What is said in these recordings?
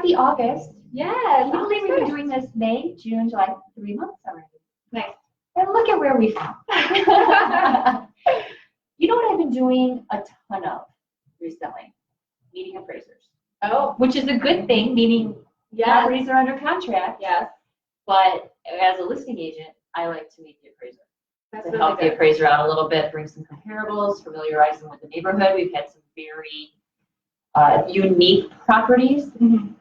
happy August. Yes. Can you believe we've been doing this May, June, July, 3 months already? Nice. And look at where we've come. You know what I've been doing a ton of recently? Meeting appraisers. Oh. Which is a good thing, meaning properties are under contract. Yes. But as a listing agent, I like to meet the appraiser. That's To really help good. the appraiser out a little bit, bring some comparables, familiarize them with the neighborhood. We've had some very unique properties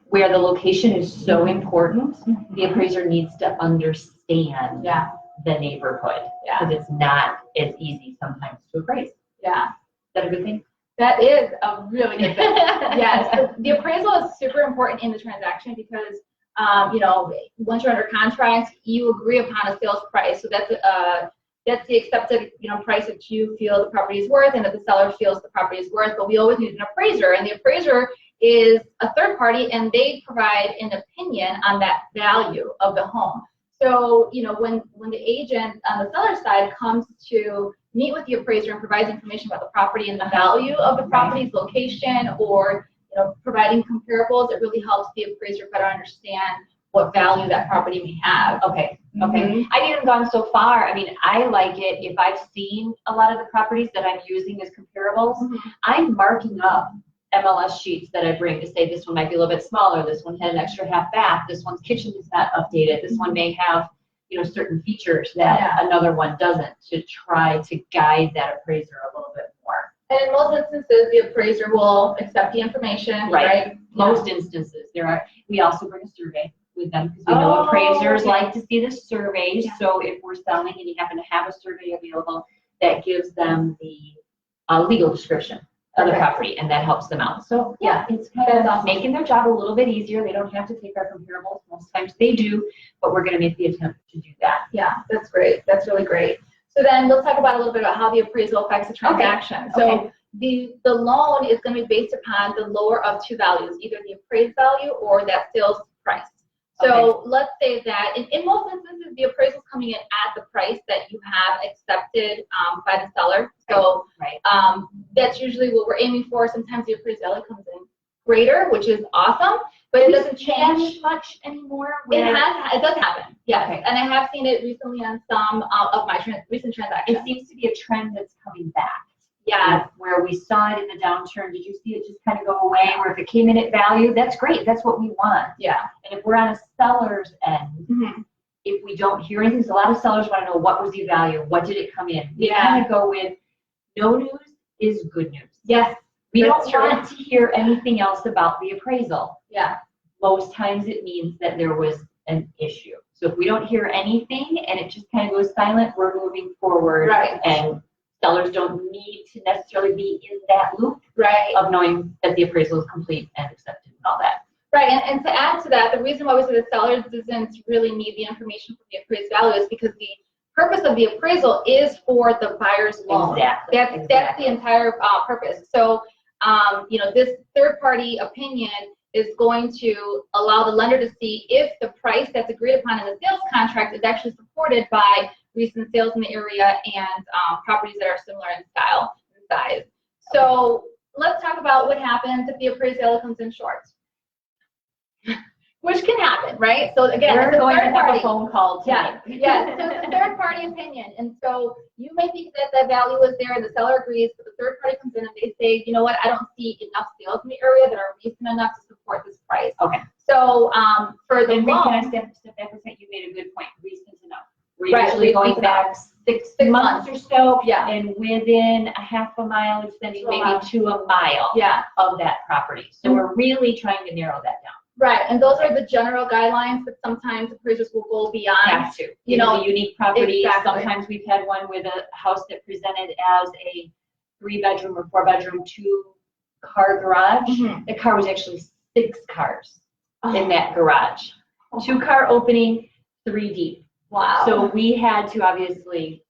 where the location is so important. The appraiser needs to understand the neighborhood because it's not as easy sometimes to appraise. Yeah. Is that a good thing? That is a really good thing. Yes. The appraisal is super important in the transaction because, you know, once you're under contract, you agree upon a sales price. So that's the accepted, you know, price that you feel the property is worth and that the seller feels the property is worth. But we always need an appraiser, and the appraiser is a third party, and they provide an opinion on that value of the home. So, you know, when the agent on the seller side comes to meet with the appraiser and provides information about the property and the value of the property's location, or, you know, providing comparables, it really helps the appraiser better understand what value that property may have. Okay. I've even gone so far. I mean, I like it if I've seen a lot of the properties that I'm using as comparables. I'm marking up MLS sheets that I bring to say this one might be a little bit smaller, this one had an extra half bath, this one's kitchen is not updated, this one may have, you know, certain features that another one doesn't, to try to guide that appraiser a little bit more. And in most instances, the appraiser will accept the information, right? Most instances. We also bring a survey with them because we know appraisers like to see the surveys. So if we're selling and you happen to have a survey available, that gives them the legal description of the property, and that helps them out. So it's kind of making their job a little bit easier. They don't have to take our comparables. Most times they do, but we're going to make the attempt to do that. Yeah, that's great. That's really great. So then let's talk about a little bit about how the appraisal affects the transaction. So the loan is going to be based upon the lower of two values, either the appraised value or that sales price. So let's say that in most instances, the appraisal is coming in at the price that you have accepted by the seller. So that's usually what we're aiming for. Sometimes the appraised value comes in greater, which is awesome, but it doesn't change much anymore. It does happen, yes. And I have seen it recently on some of my recent transactions. It seems to be a trend that's coming back. Yeah, where we saw it in the downturn. Did you see it just kind of go away? Where if it came in at value, that's great. That's what we want. Yeah. And if we're on a seller's end, if we don't hear anything, so a lot of sellers want to know what was the value, what did it come in. We kind of go with no news is good news. Yes. We don't want to hear anything else about the appraisal. Yeah. Most times it means that there was an issue. So if we don't hear anything and it just kind of goes silent, we're moving forward. Right. And sellers don't need to necessarily be in that loop of knowing that the appraisal is complete and accepted and all that. Right, and to add to that, the reason why we say the seller doesn't really need the information from the appraised value is because the purpose of the appraisal is for the buyer's loan. Exactly. That's the entire purpose. So, you know, this third-party opinion is going to allow the lender to see if the price that's agreed upon in the sales contract is actually supported by recent sales in the area and properties that are similar in style and size. So let's talk about what happens if the appraised value comes in short, which can happen, right? So again, we're going to have a phone call tonight. Yeah. So it's a third-party opinion, and so you may think that the value is there and the seller agrees, but the third party comes in and they say, you know what, I don't see enough sales in the area that are recent enough to support this price. Okay. So for the loan, can I step back for a second? You made a good point. Recent enough. We're usually going back six months or so, and within a half a mile, extending maybe to a mile of that property. So we're really trying to narrow that down. Right, and those are the general guidelines, but sometimes appraisers will go beyond. Have to. You know, a unique property. Sometimes we've had one with a house that presented as a 3-bedroom or 4-bedroom, 2-car garage. The car was actually 6 cars in that garage. 2-car opening, 3 deep. Wow. So we had to obviously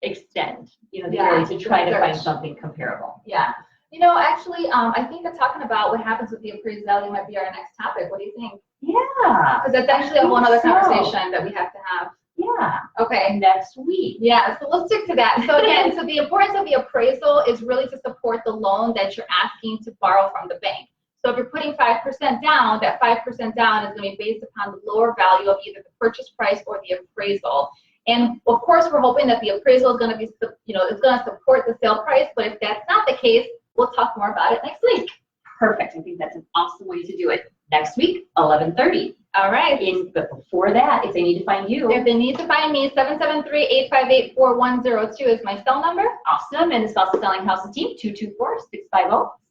extend, you know, the area to try to find something comparable. Yeah. You know, actually, I think that talking about what happens with the appraised value might be our next topic. What do you think? Yeah. Because that's actually a whole other conversation that we have to have. Yeah. Okay. Next week. Yeah, so let's stick to that. So again, so the importance of the appraisal is really to support the loan that you're asking to borrow from the bank. So if you're putting 5% down, that 5% down is going to be based upon the lower value of either the purchase price or the appraisal. And of course, we're hoping that the appraisal is going to be, it's going to support the sale price. But if that's not the case, we'll talk more about it next week. Perfect. I think that's an awesome way to do it. Next week, 11:30. All right. But before that, if they need to find you. If they need to find me, 773-858-4102 is my cell number. Awesome. And the Salsa Selling Houses team,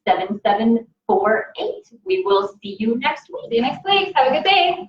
224-650-7748. We will see you next week. See you next week. Have a good day.